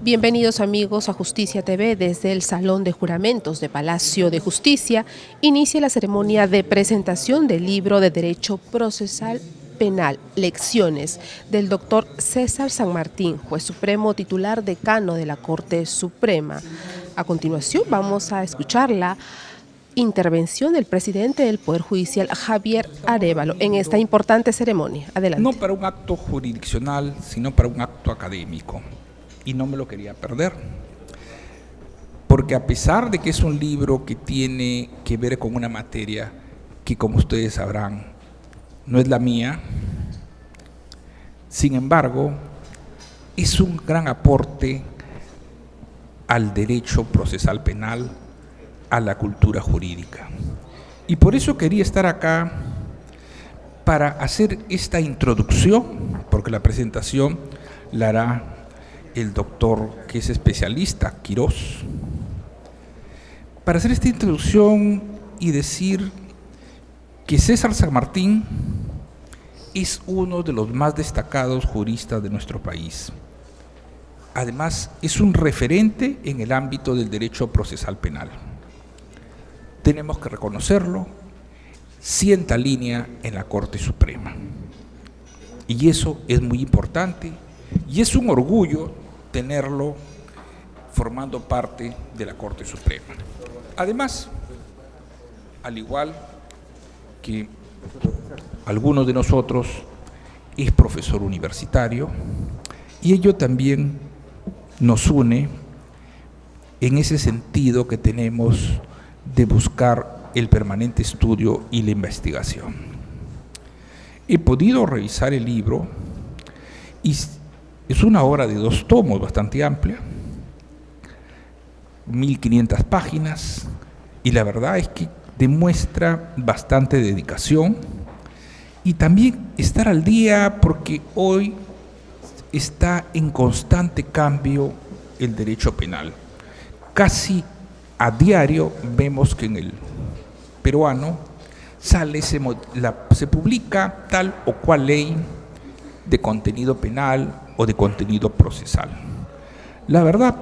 Bienvenidos amigos a Justicia TV. Desde el Salón de Juramentos de Palacio de Justicia inicia la ceremonia de presentación del libro de Derecho Procesal Penal, Lecciones, del doctor César San Martín, juez supremo titular decano de la Corte Suprema. A continuación vamos a escuchar la intervención del presidente del Poder Judicial, Javier Arévalo, en esta importante ceremonia. Adelante. No para un acto jurisdiccional, sino para un acto académico. Y no me lo quería perder, porque a pesar de que es un libro que tiene que ver con una materia que, como ustedes sabrán, no es la mía, sin embargo, es un gran aporte al derecho procesal penal, a la cultura jurídica. Y por eso quería estar acá para hacer esta introducción, porque la presentación la hará el doctor que es especialista, Quirós, para hacer esta introducción y decir que César San Martín es uno de los más destacados juristas de nuestro país. Además, es un referente en el ámbito del derecho procesal penal. Tenemos que reconocerlo, sienta línea en la Corte Suprema. Y eso es muy importante y es un orgullo tenerlo formando parte de la Corte Suprema. Además, al igual que algunos de nosotros, es profesor universitario y ello también nos une en ese sentido que tenemos de buscar el permanente estudio y la investigación. He podido revisar el libro y es una obra de 2 tomos bastante amplia, 1500 páginas, y la verdad es que demuestra bastante dedicación y también estar al día, porque hoy está en constante cambio el derecho penal. Casi a diario vemos que en el peruano se publica tal o cual ley de contenido penal o de contenido procesal. La verdad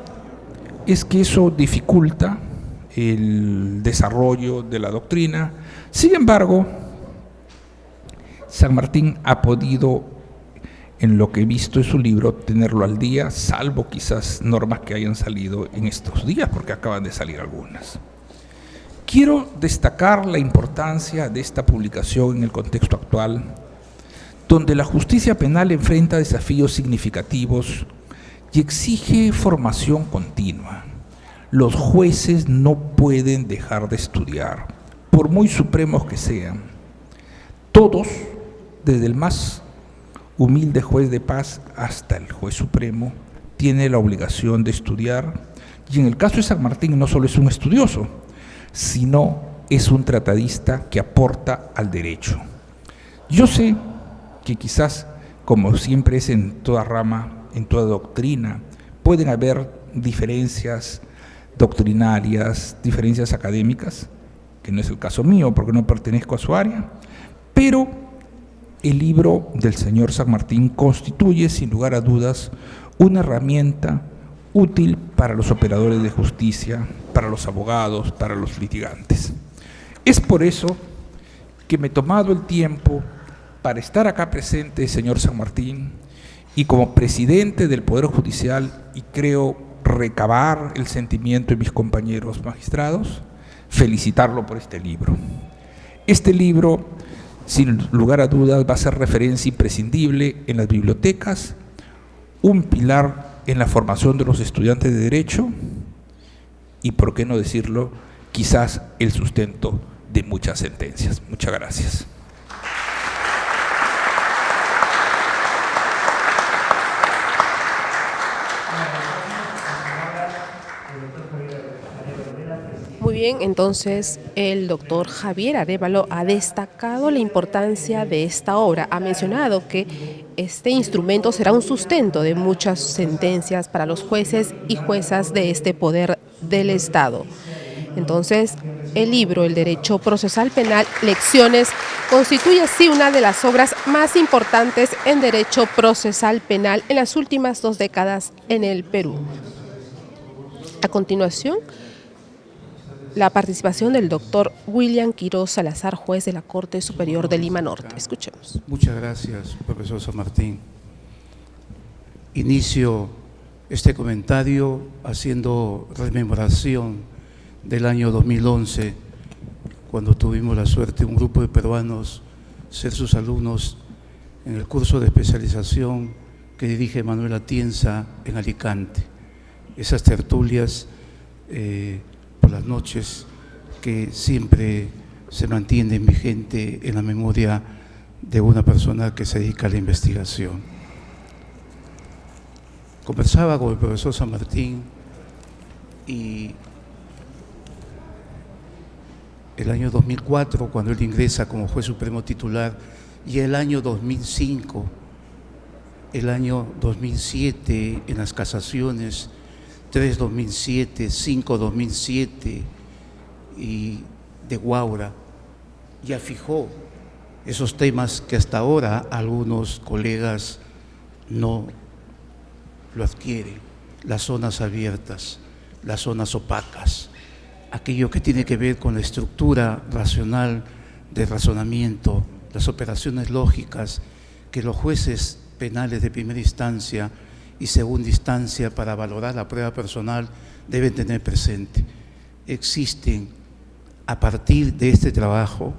es que eso dificulta el desarrollo de la doctrina. Sin embargo, San Martín ha podido, en lo que he visto en su libro, tenerlo al día, salvo quizás normas que hayan salido en estos días, porque acaban de salir algunas. Quiero destacar la importancia de esta publicación en el contexto actual, donde la justicia penal enfrenta desafíos significativos y exige formación continua. Los jueces no pueden dejar de estudiar, por muy supremos que sean. Todos, desde el más humilde juez de paz hasta el juez supremo, tiene la obligación de estudiar, y en el caso de San Martín no solo es un estudioso, sino es un tratadista que aporta al derecho. Yo sé que quizás, como siempre es en toda rama, en toda doctrina, pueden haber diferencias doctrinarias, diferencias académicas, que no es el caso mío porque no pertenezco a su área, pero el libro del señor San Martín constituye, sin lugar a dudas, una herramienta útil para los operadores de justicia, para los abogados, para los litigantes. Es por eso que me he tomado el tiempo para estar acá presente, señor San Martín, y como presidente del Poder Judicial, y creo recabar el sentimiento de mis compañeros magistrados, felicitarlo por este libro. Este libro, sin lugar a dudas, va a ser referencia imprescindible en las bibliotecas, un pilar en la formación de los estudiantes de Derecho y, por qué no decirlo, quizás el sustento de muchas sentencias. Muchas gracias. Muy bien, entonces el doctor Javier Arévalo ha destacado la importancia de esta obra. Ha mencionado que este instrumento será un sustento de muchas sentencias para los jueces y juezas de este poder del Estado. Entonces, el libro El Derecho Procesal Penal, Lecciones, constituye así una de las obras más importantes en derecho procesal penal en las últimas 2 décadas en el Perú. A continuación, la participación del doctor William Quiroz Salazar, juez de la Corte Superior de Lima Norte. Escuchemos. Muchas gracias, profesor San Martín. Inicio este comentario haciendo rememoración del año 2011, cuando tuvimos la suerte, un grupo de peruanos, ser sus alumnos en el curso de especialización que dirige Manuel Atienza en Alicante. Esas tertulias por las noches que siempre se mantienen vigente en la memoria de una persona que se dedica a la investigación. Conversaba con el profesor San Martín y el año 2004, cuando él ingresa como juez supremo titular, y el año 2005, el año 2007 en las casaciones, 3-2007, 5-2007 y de Guaura, ya fijó esos temas que hasta ahora algunos colegas no lo adquieren: las zonas abiertas, las zonas opacas, aquello que tiene que ver con la estructura racional de razonamiento, las operaciones lógicas que los jueces penales de primera instancia y segunda instancia para valorar la prueba personal deben tener presente. Existen, a partir de este trabajo,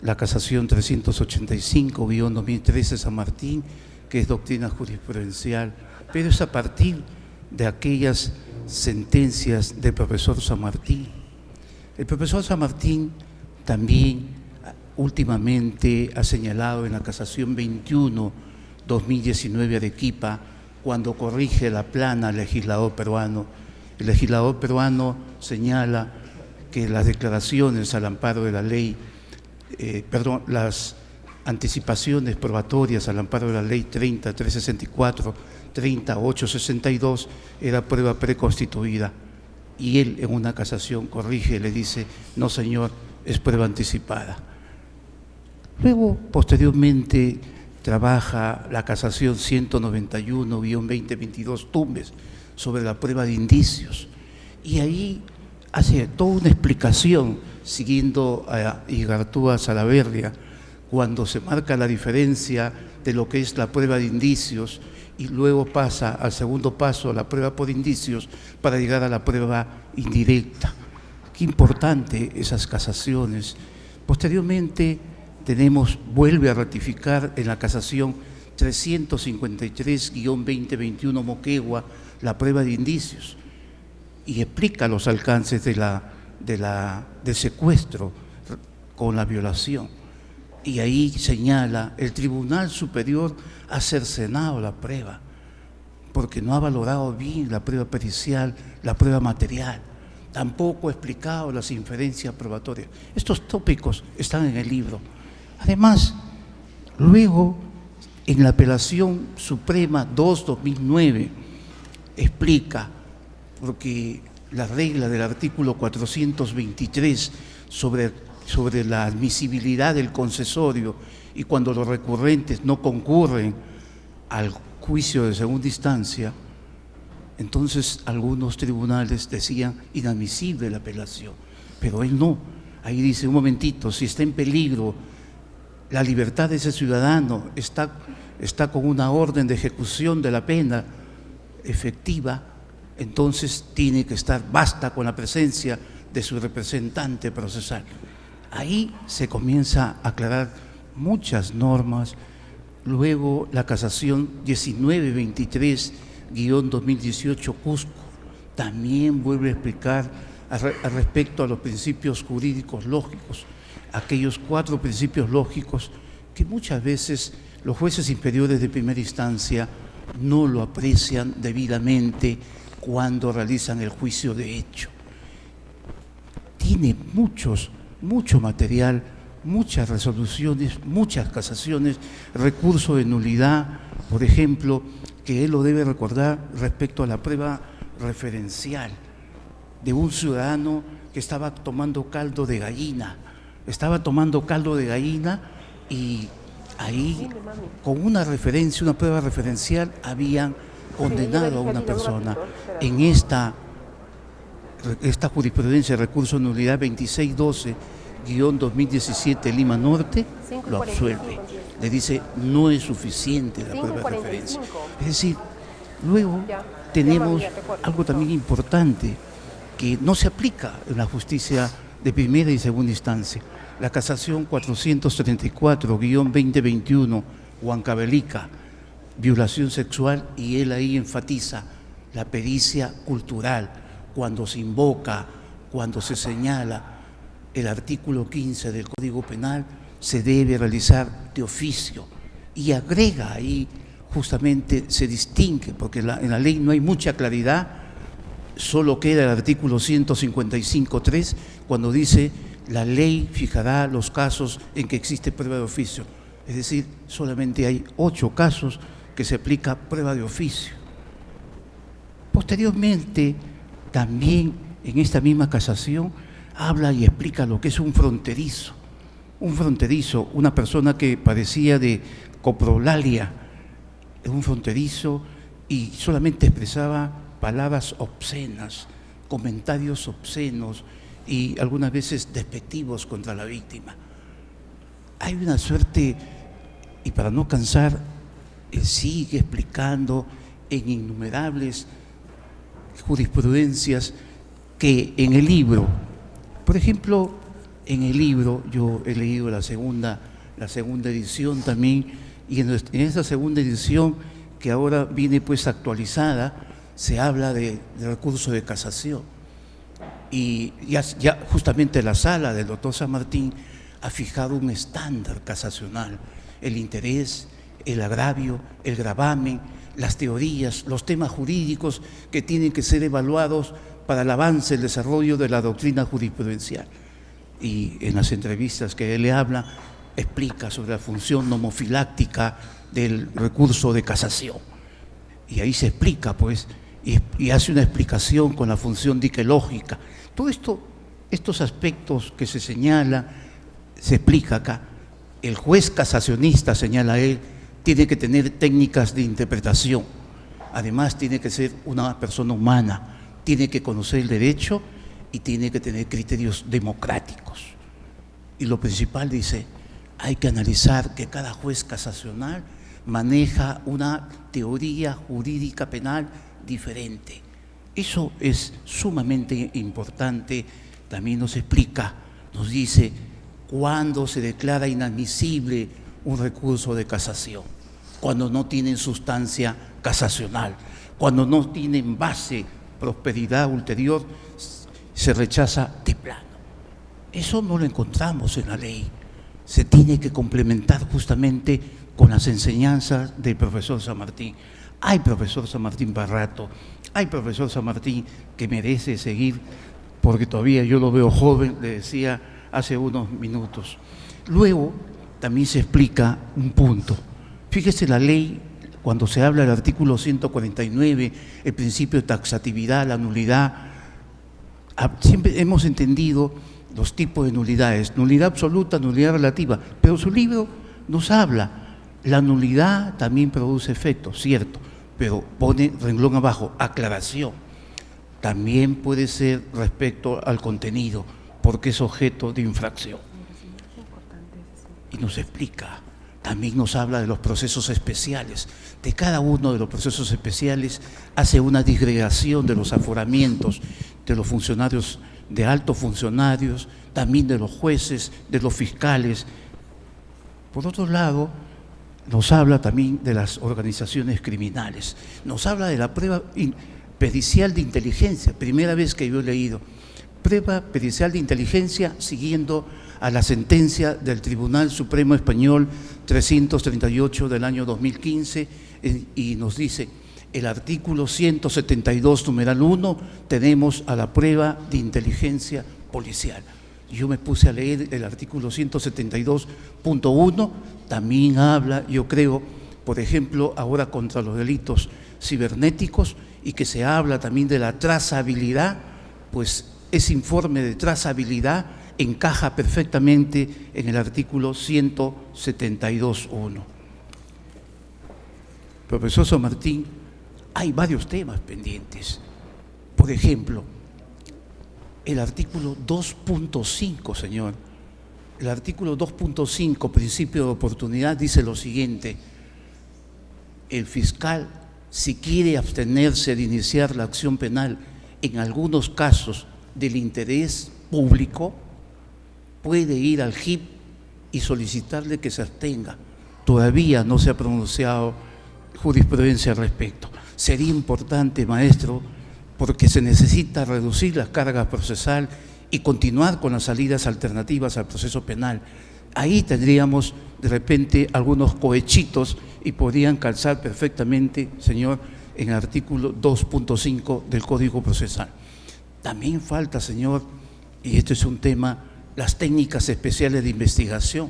la casación 385-2013 San Martín, que es doctrina jurisprudencial, pero es a partir de aquellas sentencias del profesor San Martín. El profesor San Martín también últimamente ha señalado en la casación 21-2019 Arequipa, cuando corrige la plana al legislador peruano. El legislador peruano señala que las declaraciones al amparo de la ley, las anticipaciones probatorias al amparo de la ley 30.364, 30.862 era prueba preconstituida, y él en una casación corrige y le dice: no señor, es prueba anticipada. Luego, posteriormente, trabaja la casación 191-2022 Tumbes sobre la prueba de indicios, y ahí hace toda una explicación siguiendo a Igartúa Salaverria, cuando se marca la diferencia de lo que es la prueba de indicios y luego pasa al segundo paso, la prueba por indicios, para llegar a la prueba indirecta. Qué importante esas casaciones. Posteriormente vuelve a ratificar en la casación 353-2021 Moquegua la prueba de indicios y explica los alcances del secuestro con la violación. Y ahí señala: el Tribunal Superior ha cercenado la prueba porque no ha valorado bien la prueba pericial, la prueba material, tampoco ha explicado las inferencias probatorias. Estos tópicos están en el libro. Además, luego en la apelación suprema 2-2009 explica, porque la regla del artículo 423 sobre la admisibilidad del concesorio, y cuando los recurrentes no concurren al juicio de segunda instancia, entonces algunos tribunales decían inadmisible la apelación, pero él no. Ahí dice: un momentito, si está en peligro la libertad de ese ciudadano, está con una orden de ejecución de la pena efectiva, entonces tiene que estar, basta con la presencia de su representante procesal. Ahí se comienza a aclarar muchas normas. Luego la casación 1923-2018 Cusco también vuelve a explicar respecto a los principios jurídicos lógicos, aquellos 4 principios lógicos que muchas veces los jueces inferiores de primera instancia no lo aprecian debidamente cuando realizan el juicio de hecho. Tiene mucho material, muchas resoluciones, muchas casaciones, recurso de nulidad, por ejemplo, que él lo debe recordar respecto a la prueba referencial de un ciudadano que estaba tomando caldo de gallina. Y ahí, con una referencia, una prueba referencial, habían condenado a una persona. En esta esta jurisprudencia de recurso de nulidad 2612-2017 Lima Norte lo absuelve. Le dice, no es suficiente la prueba de referencia. Es decir, luego tenemos algo también importante que no se aplica en la justicia de primera y segunda instancia. La casación 434-2021, Huancavelica, violación sexual, y él ahí enfatiza la pericia cultural, cuando se invoca, cuando se señala el artículo 15 del Código Penal, se debe realizar de oficio, y agrega ahí, justamente se distingue, porque en la ley no hay mucha claridad, solo queda el artículo 155.3, cuando dice, la ley fijará los casos en que existe prueba de oficio. Es decir, solamente hay 8 casos que se aplica prueba de oficio. Posteriormente, también en esta misma casación, habla y explica lo que es un fronterizo. Un fronterizo, una persona que padecía de coprolalia, un fronterizo, y solamente expresaba palabras obscenas, comentarios obscenos y algunas veces despectivos contra la víctima. Hay una suerte, y para no cansar, sigue explicando en innumerables jurisprudencias que en el libro, por ejemplo, en el libro, yo he leído la segunda edición también, y en esa segunda edición, que ahora viene pues actualizada, se habla de recurso de casación. Y ya justamente la sala del doctor San Martín ha fijado un estándar casacional, el interés, el agravio, el gravamen, las teorías, los temas jurídicos que tienen que ser evaluados para el avance, el desarrollo de la doctrina jurisprudencial. Y en las entrevistas que él le habla, explica sobre la función nomofiláctica del recurso de casación. Y ahí se explica, pues, y hace una explicación con la función diquelógica. Todo esto, estos aspectos que se señala, se explica acá. El juez casacionista, señala él, tiene que tener técnicas de interpretación. Además, tiene que ser una persona humana, tiene que conocer el derecho y tiene que tener criterios democráticos. Y lo principal, dice, hay que analizar que cada juez casacional maneja una teoría jurídica penal diferente. Eso es sumamente importante. También nos explica, nos dice, cuándo se declara inadmisible un recurso de casación, cuando no tienen sustancia casacional, cuando no tienen base, prosperidad ulterior, se rechaza de plano. Eso no lo encontramos en la ley. Se tiene que complementar justamente con las enseñanzas del profesor San Martín. Hay profesor San Martín para rato, hay profesor San Martín que merece seguir, porque todavía yo lo veo joven, le decía hace unos minutos. Luego también se explica un punto. Fíjese la ley, cuando se habla del artículo 149, el principio de taxatividad, la nulidad, siempre hemos entendido los tipos de nulidades, nulidad absoluta, nulidad relativa, pero su libro nos habla, la nulidad también produce efectos, cierto, pero pone renglón abajo, aclaración. También puede ser respecto al contenido, porque es objeto de infracción. Y nos explica, también nos habla de los procesos especiales. De cada uno de los procesos especiales hace una disgregación de los aforamientos de los funcionarios, de altos funcionarios, también de los jueces, de los fiscales. Por otro lado, nos habla también de las organizaciones criminales. Nos habla de la prueba pericial de inteligencia, primera vez que yo he leído. Prueba pericial de inteligencia siguiendo a la sentencia del Tribunal Supremo Español 338 del año 2015 y nos dice, el artículo 172, numeral 1, tenemos a la prueba de inteligencia policial. Yo me puse a leer el artículo 172.1, también habla, yo creo, por ejemplo, ahora contra los delitos cibernéticos y que se habla también de la trazabilidad, pues ese informe de trazabilidad encaja perfectamente en el artículo 172.1. Profesor San Martín, hay varios temas pendientes. Por ejemplo, el artículo 2.5, señor. El artículo 2.5, principio de oportunidad, dice lo siguiente: el fiscal, si quiere abstenerse de iniciar la acción penal en algunos casos del interés público, puede ir al JIP y solicitarle que se abstenga. Todavía no se ha pronunciado jurisprudencia al respecto. Sería importante, maestro, porque se necesita reducir la carga procesal y continuar con las salidas alternativas al proceso penal. Ahí tendríamos de repente algunos cohechitos y podrían calzar perfectamente, señor, en el artículo 2.5 del Código Procesal. También falta, señor, y este es un tema, las técnicas especiales de investigación.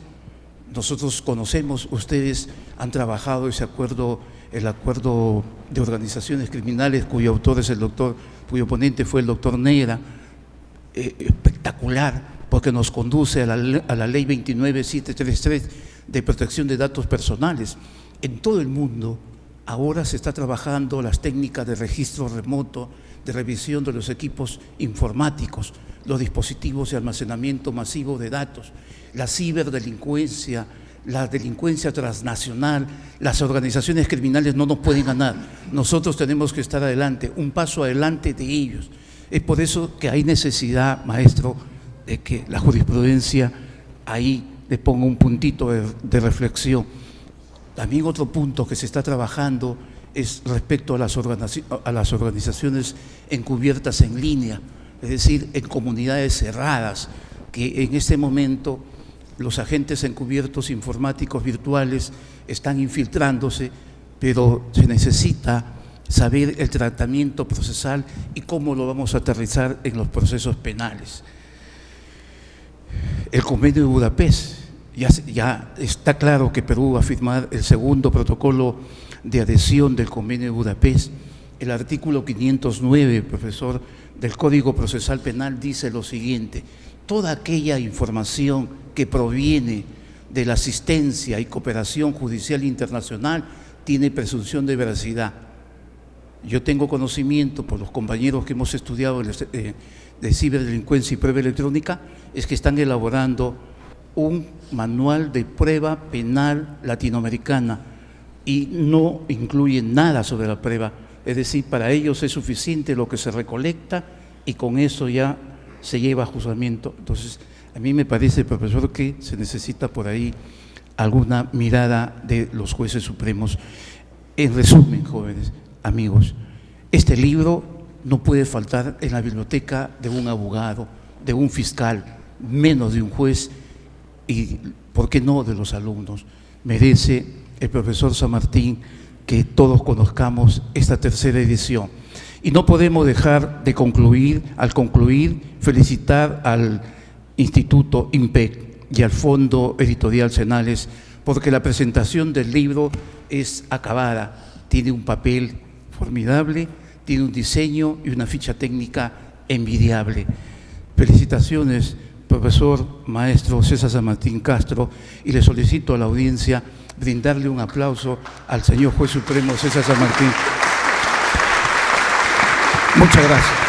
Nosotros conocemos, ustedes han trabajado ese acuerdo, el acuerdo de organizaciones criminales cuyo autor es el doctor, cuyo ponente fue el doctor Negra, espectacular, porque nos conduce a la ley 29733 de protección de datos personales. En todo el mundo ahora se está trabajando las técnicas de registro remoto, de revisión de los equipos informáticos, los dispositivos de almacenamiento masivo de datos, la ciberdelincuencia, la delincuencia transnacional. Las organizaciones criminales no nos pueden ganar. Nosotros tenemos que estar adelante, un paso adelante de ellos. Es por eso que hay necesidad, maestro, de que la jurisprudencia ahí le ponga un puntito de reflexión. También otro punto que se está trabajando es respecto a las organizaciones encubiertas en línea, es decir, en comunidades cerradas, que en este momento los agentes encubiertos informáticos virtuales están infiltrándose, pero se necesita saber el tratamiento procesal y cómo lo vamos a aterrizar en los procesos penales. El Convenio de Budapest, ya está claro que Perú va a firmar el segundo protocolo de adhesión del Convenio de Budapest. El artículo 509, profesor, del Código Procesal Penal dice lo siguiente: toda aquella información que proviene de la asistencia y cooperación judicial internacional tiene presunción de veracidad. Yo tengo conocimiento por los compañeros que hemos estudiado de ciberdelincuencia y prueba electrónica, es que están elaborando un manual de prueba penal latinoamericana y no incluye nada sobre la prueba. Es decir, para ellos es suficiente lo que se recolecta y con eso ya se lleva a juzgamiento. Entonces, a mí me parece, profesor, que se necesita por ahí alguna mirada de los jueces supremos. En resumen, jóvenes, amigos, este libro no puede faltar en la biblioteca de un abogado, de un fiscal, menos de un juez y, ¿por qué no?, de los alumnos. Merece el profesor San Martín que todos conozcamos esta tercera edición. Y no podemos dejar de concluir, felicitar al Instituto IMPEC y al Fondo Editorial Cenales, porque la presentación del libro es acabada, tiene un papel formidable, tiene un diseño y una ficha técnica envidiable. Felicitaciones, profesor maestro César San Martín Castro, y le solicito a la audiencia brindarle un aplauso al señor juez supremo César San Martín. Muchas gracias.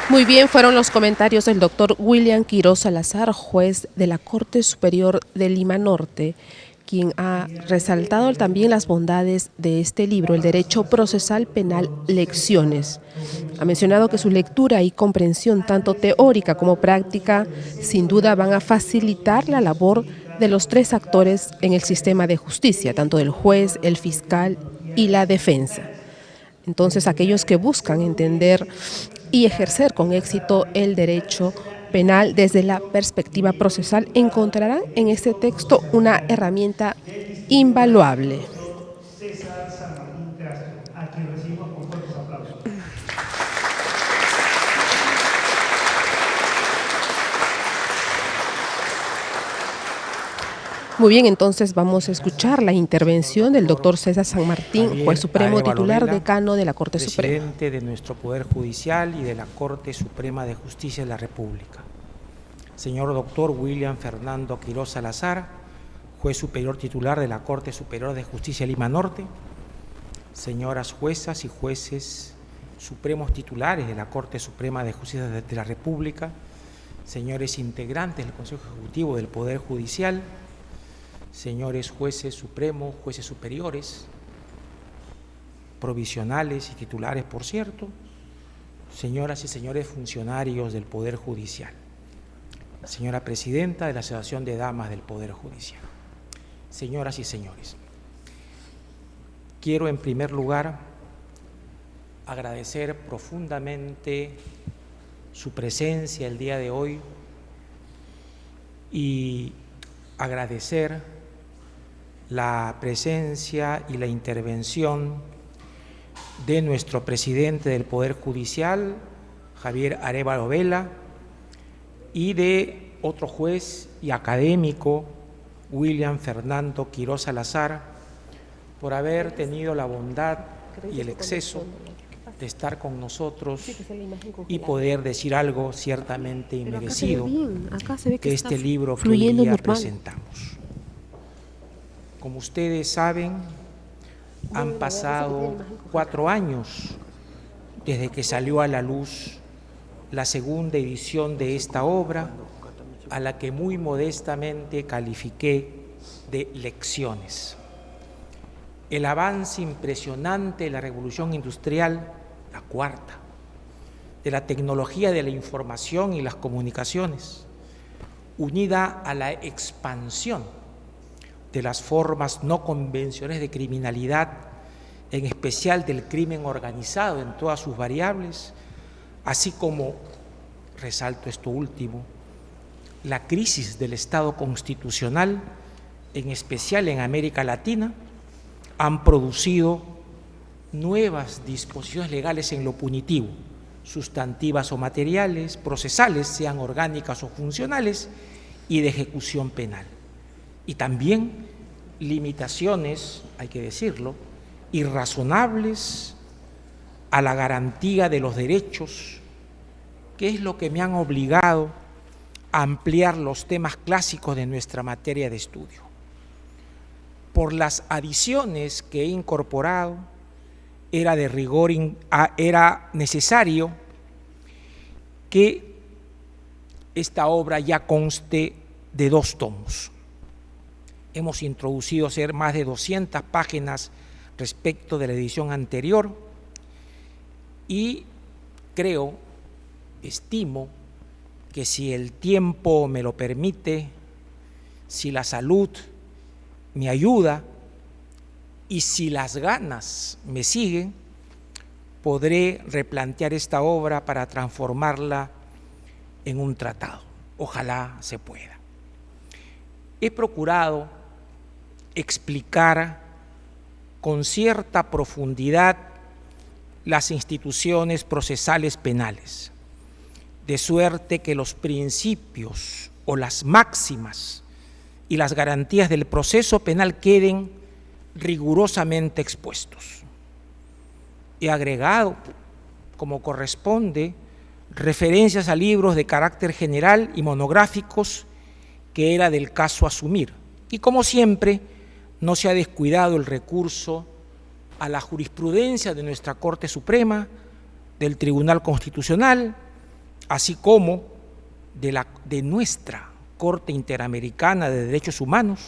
Muy bien, fueron los comentarios del doctor William Quiroz Salazar, juez de la Corte Superior de Lima Norte, quien ha resaltado también las bondades de este libro, El Derecho Procesal Penal, Lecciones. Ha mencionado que su lectura y comprensión, tanto teórica como práctica, sin duda van a facilitar la labor de los tres actores en el sistema de justicia, tanto del juez, el fiscal y la defensa. Entonces, aquellos que buscan entender y ejercer con éxito el derecho penal desde la perspectiva procesal encontrarán en este texto una herramienta invaluable. César San Martín Castro, a quien recibimos con fuertes aplausos. Muy bien, entonces vamos a escuchar la intervención del doctor César San Martín, juez supremo titular decano de la Corte Suprema. Presidente de nuestro Poder Judicial y de la Corte Suprema de Justicia de la República. Señor doctor William Fernando Quiroz Salazar, juez superior titular de la Corte Superior de Justicia de Lima Norte. señoras juezas y jueces supremos titulares de la Corte Suprema de Justicia de la República, señores integrantes del Consejo Ejecutivo del Poder Judicial, señores jueces supremos, jueces superiores, provisionales y titulares, por cierto, señoras y señores funcionarios del Poder Judicial, señora Presidenta de la Asociación de Damas del Poder Judicial, señoras y señores, quiero en primer lugar agradecer profundamente su presencia el día de hoy y agradecer la presencia y la intervención de nuestro presidente del Poder Judicial, Javier Arévalo Vela, y de otro juez y académico, William Fernando Quiroz Salazar, por haber tenido la bondad y el exceso de estar con nosotros y poder decir algo ciertamente inmerecido que este libro que hoy día presentamos. Como ustedes saben, han pasado 4 años desde que salió a la luz la segunda edición de esta obra, a la que muy modestamente califiqué de lecciones. El avance impresionante de la revolución industrial, la cuarta, de la tecnología de la información y las comunicaciones, unida a la expansión de las formas no convencionales de criminalidad, en especial del crimen organizado en todas sus variables, así como, resalto esto último, la crisis del Estado constitucional, en especial en América Latina, han producido nuevas disposiciones legales en lo punitivo, sustantivas o materiales, procesales, sean orgánicas o funcionales, y de ejecución penal. Y también limitaciones, hay que decirlo, irrazonables a la garantía de los derechos, que es lo que me han obligado a ampliar los temas clásicos de nuestra materia de estudio. Por las adiciones que he incorporado, era de rigor, era necesario que esta obra ya conste de 2 tomos. Hemos introducido más de 200 páginas respecto de la edición anterior y estimo que si el tiempo me lo permite, si la salud me ayuda y si las ganas me siguen, podré replantear esta obra para transformarla en un tratado. Ojalá se pueda. He procurado explicar con cierta profundidad las instituciones procesales penales, de suerte que los principios o las máximas y las garantías del proceso penal queden rigurosamente expuestos. He agregado, como corresponde, referencias a libros de carácter general y monográficos que era del caso asumir. Y como siempre, no se ha descuidado el recurso a la jurisprudencia de nuestra Corte Suprema, del Tribunal Constitucional, así como de nuestra Corte Interamericana de Derechos Humanos,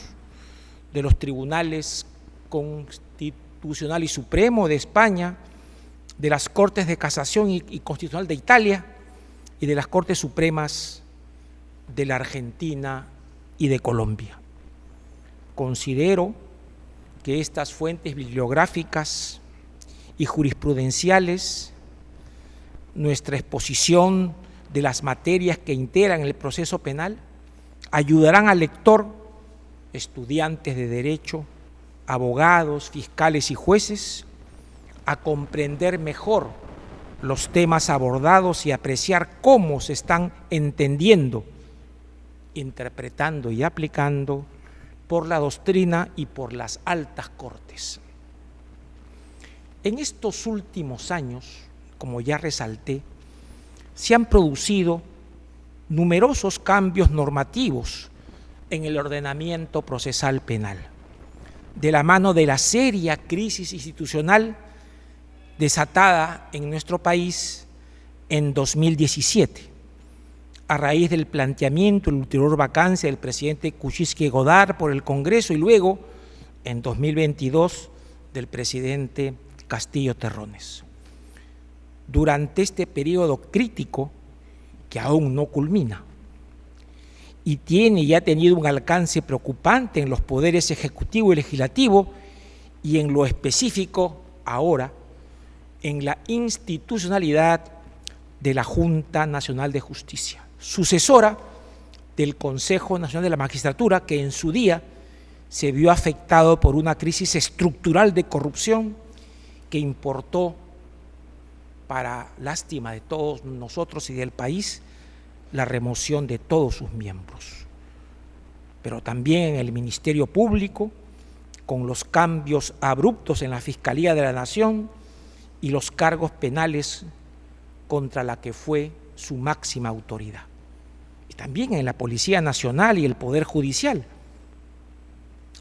de los tribunales Constitucional y Supremo de España, de las Cortes de Casación y Constitucional de Italia y de las Cortes Supremas de la Argentina y de Colombia. Considero que estas fuentes bibliográficas y jurisprudenciales, nuestra exposición de las materias que integran el proceso penal, ayudarán al lector, estudiantes de derecho, abogados, fiscales y jueces, a comprender mejor los temas abordados y apreciar cómo se están entendiendo, interpretando y aplicando por la doctrina y por las altas cortes. En estos últimos años, como ya resalté, se han producido numerosos cambios normativos en el ordenamiento procesal penal, de la mano de la seria crisis institucional desatada en nuestro país en 2017, a raíz del planteamiento y la ulterior vacancia del presidente Kuczynski Godard por el Congreso y luego, en 2022, del presidente Castillo Terrones. Durante este periodo crítico, que aún no culmina, y tiene y ha tenido un alcance preocupante en los poderes ejecutivo y legislativo, y en lo específico ahora, en la institucionalidad de la Junta Nacional de Justicia, sucesora del Consejo Nacional de la Magistratura, que en su día se vio afectado por una crisis estructural de corrupción que importó, para lástima de todos nosotros y del país, la remoción de todos sus miembros. Pero también en el Ministerio Público, con los cambios abruptos en la Fiscalía de la Nación y los cargos penales contra la que fue su máxima autoridad. Y también en la Policía Nacional y el Poder Judicial.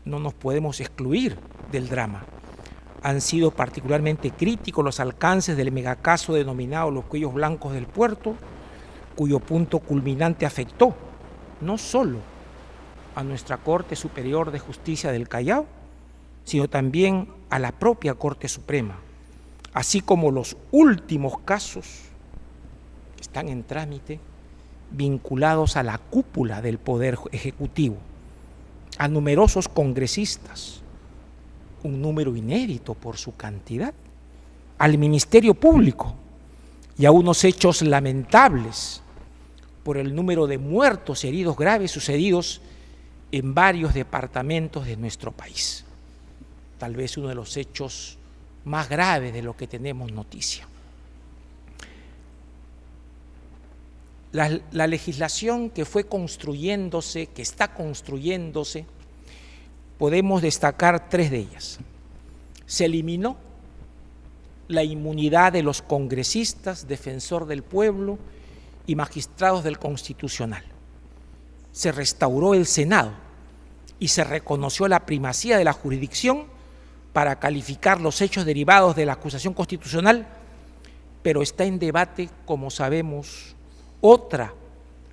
No nos podemos excluir del drama. Han sido particularmente críticos los alcances del megacaso denominado los cuellos blancos del puerto, cuyo punto culminante afectó no solo a nuestra Corte Superior de Justicia del Callao, sino también a la propia Corte Suprema, así como los últimos casos que están en trámite vinculados a la cúpula del Poder Ejecutivo, a numerosos congresistas, un número inédito por su cantidad, al Ministerio Público y a unos hechos lamentables por el número de muertos y heridos graves sucedidos en varios departamentos de nuestro país. Tal vez uno de los hechos más graves de lo que tenemos noticia. La legislación que fue construyéndose, que está construyéndose, podemos destacar tres de ellas. Se eliminó la inmunidad de los congresistas, defensor del pueblo y magistrados del Constitucional. Se restauró el Senado y se reconoció la primacía de la jurisdicción para calificar los hechos derivados de la acusación constitucional, pero está en debate, como sabemos, otra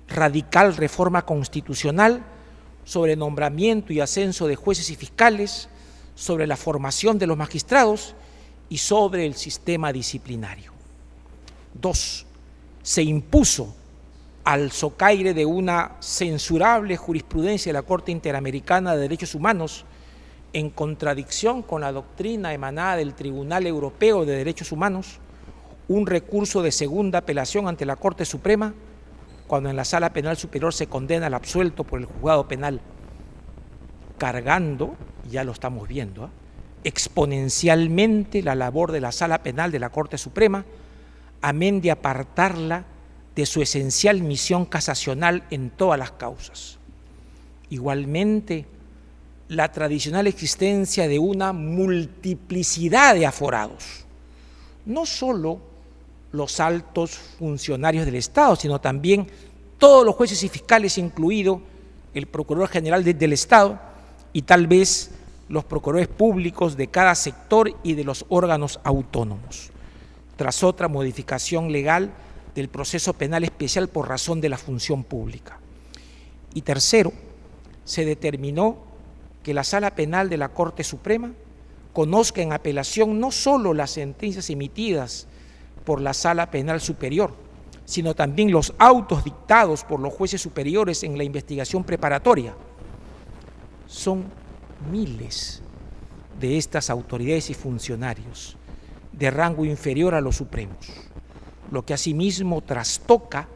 radical reforma constitucional sobre nombramiento y ascenso de jueces y fiscales, sobre la formación de los magistrados y sobre el sistema disciplinario. 2. Se impuso al socaire de una censurable jurisprudencia de la Corte Interamericana de Derechos Humanos, en contradicción con la doctrina emanada del Tribunal Europeo de Derechos Humanos, un recurso de segunda apelación ante la Corte Suprema, cuando en la Sala Penal Superior se condena al absuelto por el juzgado penal, cargando, ya lo estamos viendo, exponencialmente la labor de la Sala Penal de la Corte Suprema, amén de apartarla de su esencial misión casacional en todas las causas. Igualmente, la tradicional existencia de una multiplicidad de aforados, no solo los altos funcionarios del Estado, sino también todos los jueces y fiscales, incluido el Procurador General del Estado y tal vez los procuradores públicos de cada sector y de los órganos autónomos, tras otra modificación legal del proceso penal especial por razón de la función pública. Y tercero, se determinó que la Sala Penal de la Corte Suprema conozca en apelación no solo las sentencias emitidas por la Sala Penal Superior, sino también los autos dictados por los jueces superiores en la investigación preparatoria. Son miles de estas autoridades y funcionarios de rango inferior a los supremos, lo que asimismo trastoca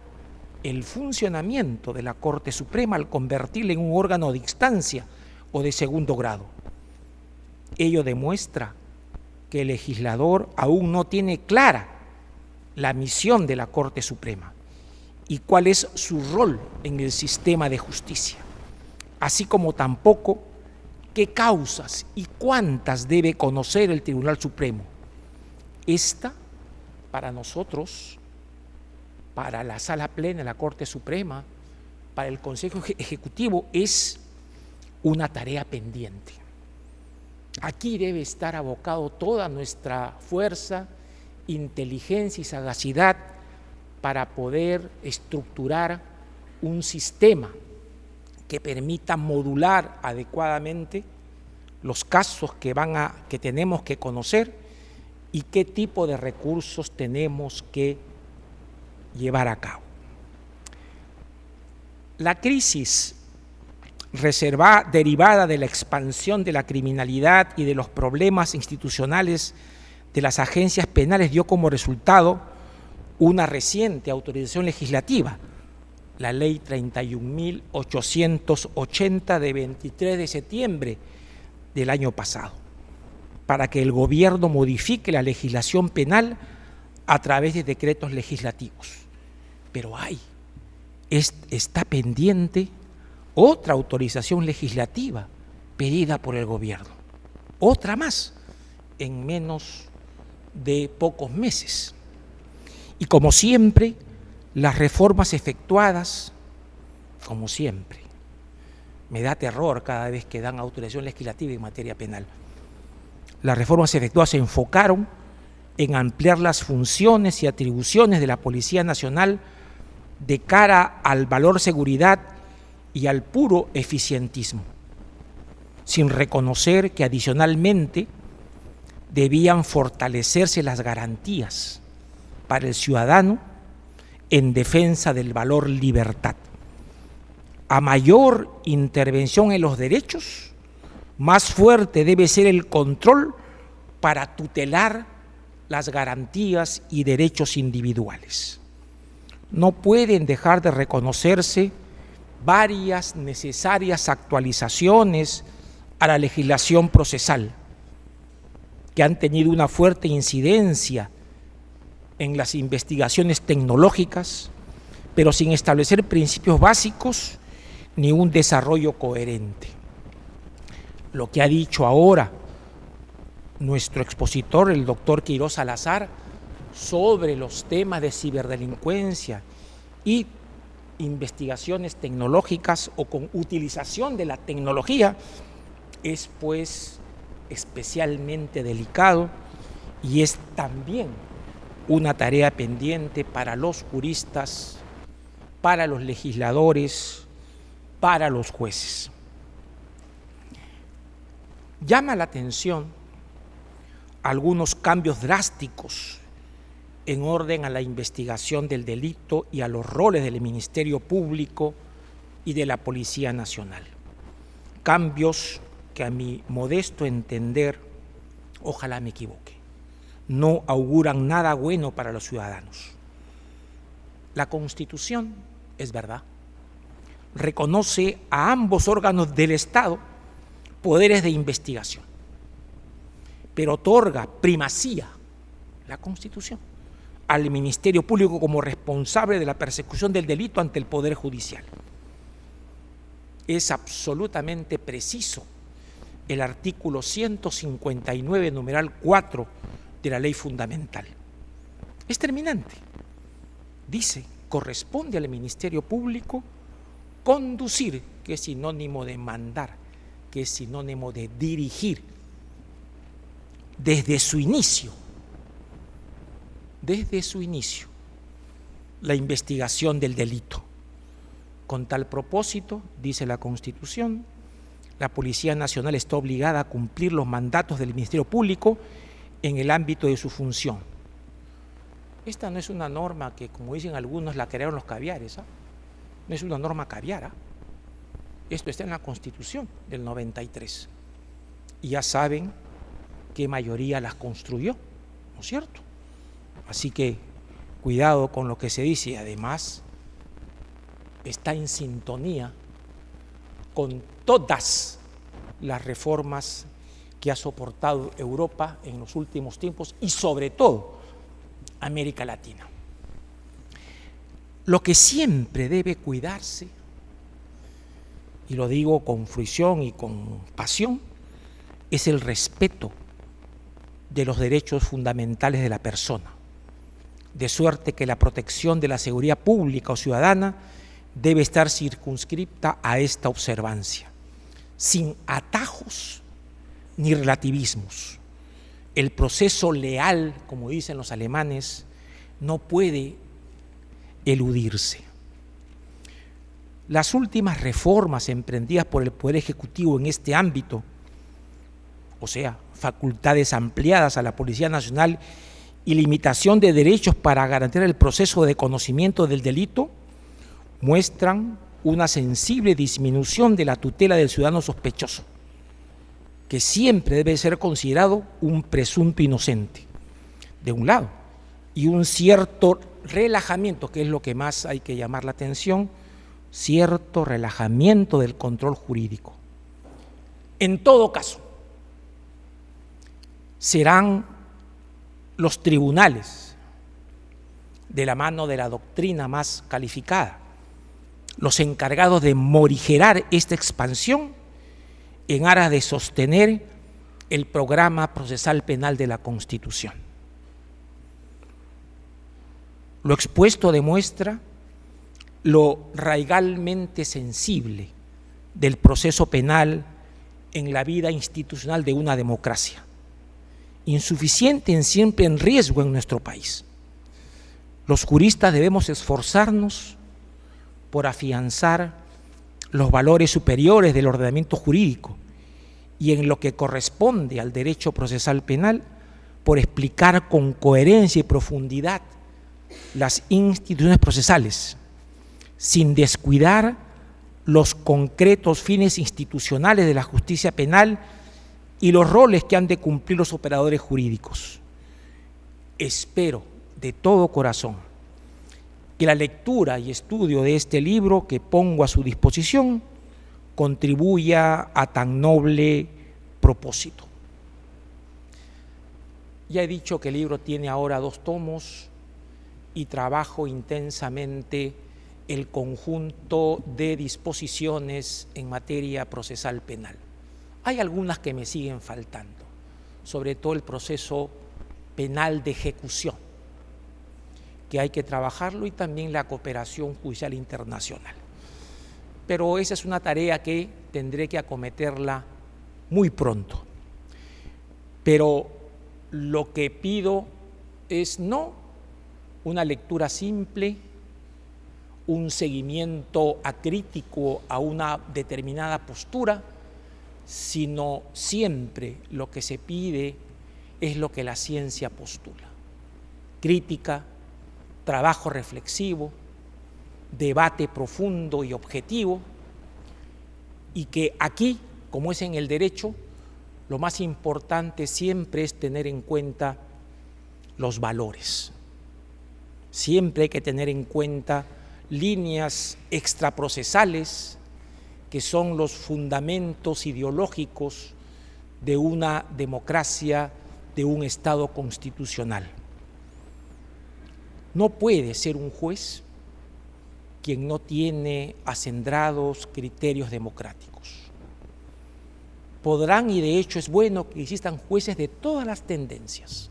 el funcionamiento de la Corte Suprema al convertirla en un órgano de instancia o de segundo grado. Ello demuestra que el legislador aún no tiene clara la misión de la Corte Suprema y cuál es su rol en el sistema de justicia, así como tampoco qué causas y cuántas debe conocer el Tribunal Supremo. Esta, para nosotros, para la Sala Plena de la Corte Suprema, para el Consejo Ejecutivo, es una tarea pendiente. Aquí debe estar abocado toda nuestra fuerza, inteligencia y sagacidad para poder estructurar un sistema que permita modular adecuadamente los casos que tenemos que conocer y qué tipo de recursos tenemos que llevar a cabo. La crisis derivada de la expansión de la criminalidad y de los problemas institucionales de las agencias penales dio como resultado una reciente autorización legislativa, la Ley 31.880 de 23 de septiembre del año pasado, para que el gobierno modifique la legislación penal a través de decretos legislativos. Pero está pendiente otra autorización legislativa pedida por el gobierno, otra más en menos de pocos meses. Y como siempre, las reformas efectuadas, como siempre, me da terror cada vez que dan autorización legislativa en materia penal. Las reformas efectuadas se enfocaron en ampliar las funciones y atribuciones de la Policía Nacional de cara al valor seguridad y al puro eficientismo, sin reconocer que adicionalmente debían fortalecerse las garantías para el ciudadano en defensa del valor libertad. A mayor intervención en los derechos, más fuerte debe ser el control para tutelar las garantías y derechos individuales. No pueden dejar de reconocerse varias necesarias actualizaciones a la legislación procesal que han tenido una fuerte incidencia en las investigaciones tecnológicas, pero sin establecer principios básicos ni un desarrollo coherente. Lo que ha dicho ahora nuestro expositor, el doctor Quirós Salazar, sobre los temas de ciberdelincuencia y investigaciones tecnológicas o con utilización de la tecnología, es pues especialmente delicado y es también una tarea pendiente para los juristas, para los legisladores, para los jueces. Llama la atención algunos cambios drásticos en orden a la investigación del delito y a los roles del Ministerio Público y de la Policía Nacional. Cambios que a mi modesto entender, ojalá me equivoque, no auguran nada bueno para los ciudadanos. La Constitución, es verdad, reconoce a ambos órganos del Estado poderes de investigación, pero otorga primacía, la Constitución, al Ministerio Público como responsable de la persecución del delito ante el Poder Judicial. Es absolutamente preciso el artículo 159, numeral 4 de la Ley Fundamental. Es terminante. Dice, corresponde al Ministerio Público conducir, que es sinónimo de mandar, que es sinónimo de dirigir, desde su inicio, la investigación del delito. Con tal propósito, dice la Constitución, la Policía Nacional está obligada a cumplir los mandatos del Ministerio Público en el ámbito de su función. Esta no es una norma que, como dicen algunos, la crearon los caviares, ¿ah? No es una norma caviar, ¿ah? Esto está en la Constitución del 93. Y ya saben qué mayoría las construyó, ¿no es cierto? Así que cuidado con lo que se dice, y además está en sintonía con todas las reformas que ha soportado Europa en los últimos tiempos y sobre todo América Latina. Lo que siempre debe cuidarse, y lo digo con fruición y con pasión, es el respeto de los derechos fundamentales de la persona, de suerte que la protección de la seguridad pública o ciudadana debe estar circunscripta a esta observancia, sin atajos ni relativismos. El proceso leal, como dicen los alemanes, no puede eludirse. Las últimas reformas emprendidas por el Poder Ejecutivo en este ámbito, o sea, facultades ampliadas a la Policía Nacional y limitación de derechos para garantizar el proceso de conocimiento del delito, muestran una sensible disminución de la tutela del ciudadano sospechoso, que siempre debe ser considerado un presunto inocente, de un lado, y un cierto relajamiento, que es lo que más hay que llamar la atención, cierto relajamiento del control jurídico. En todo caso, serán los tribunales, de la mano de la doctrina más calificada, los encargados de morigerar esta expansión en aras de sostener el programa procesal penal de la Constitución. Lo expuesto demuestra lo raigalmente sensible del proceso penal en la vida institucional de una democracia, insuficiente y siempre en riesgo en nuestro país. Los juristas debemos esforzarnos por afianzar los valores superiores del ordenamiento jurídico y, en lo que corresponde al derecho procesal penal, por explicar con coherencia y profundidad las instituciones procesales, sin descuidar los concretos fines institucionales de la justicia penal y los roles que han de cumplir los operadores jurídicos. Espero de todo corazón que la lectura y estudio de este libro que pongo a su disposición contribuya a tan noble propósito. Ya he dicho que el libro tiene ahora 2 tomos y trabajo intensamente el conjunto de disposiciones en materia procesal penal. Hay algunas que me siguen faltando, sobre todo el proceso penal de ejecución, que hay que trabajarlo, y también la cooperación judicial internacional. Pero esa es una tarea que tendré que acometerla muy pronto. Pero lo que pido es no una lectura simple, un seguimiento acrítico a una determinada postura, sino siempre lo que se pide es lo que la ciencia postula: crítica, trabajo reflexivo, debate profundo y objetivo, y que aquí, como es en el derecho, lo más importante siempre es tener en cuenta los valores. Siempre hay que tener en cuenta líneas extraprocesales, que son los fundamentos ideológicos de una democracia, de un Estado constitucional. No puede ser un juez quien no tiene acendrados criterios democráticos. Podrán, y de hecho es bueno que existan jueces de todas las tendencias,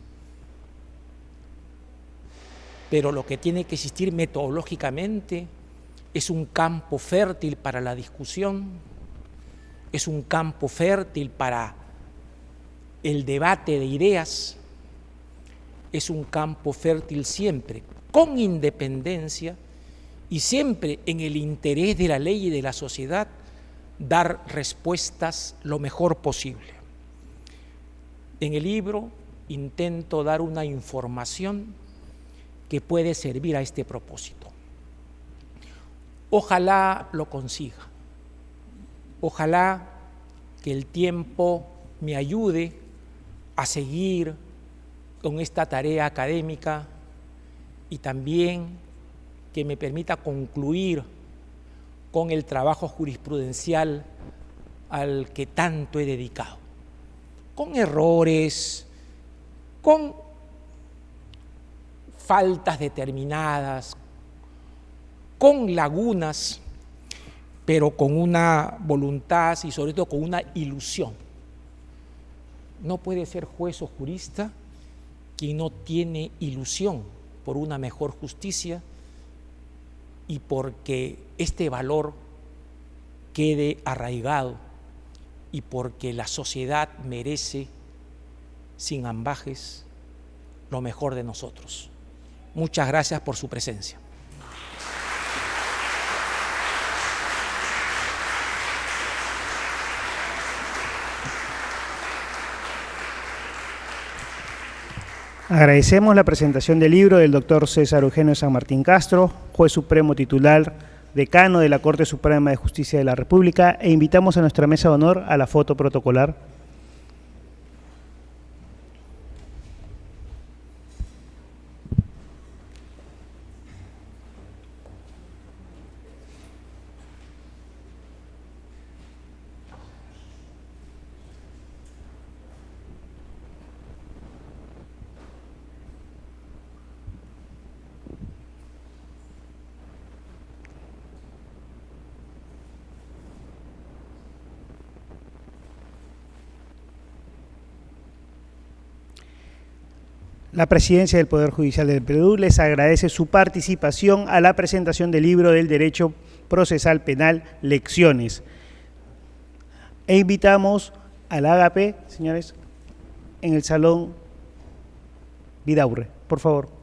pero lo que tiene que existir metodológicamente es un campo fértil para la discusión, es un campo fértil para el debate de ideas, es un campo fértil siempre con independencia y siempre en el interés de la ley y de la sociedad, dar respuestas lo mejor posible. En el libro intento dar una información que puede servir a este propósito. Ojalá lo consiga. Ojalá que el tiempo me ayude a seguir con esta tarea académica y también que me permita concluir con el trabajo jurisprudencial al que tanto he dedicado, con errores, con faltas determinadas, con lagunas, pero con una voluntad y sobre todo con una ilusión. No puede ser juez o jurista quien no tiene ilusión por una mejor justicia y porque este valor quede arraigado y porque la sociedad merece, sin ambajes, lo mejor de nosotros. Muchas gracias por su presencia. Agradecemos la presentación del libro del doctor César Eugenio San Martín Castro, juez supremo titular, decano de la Corte Suprema de Justicia de la República, e invitamos a nuestra mesa de honor a la foto protocolar. La Presidencia del Poder Judicial del Perú les agradece su participación a la presentación del libro del Derecho Procesal Penal, Lecciones. E invitamos al Ágape, señores, en el Salón Vidaurre, por favor.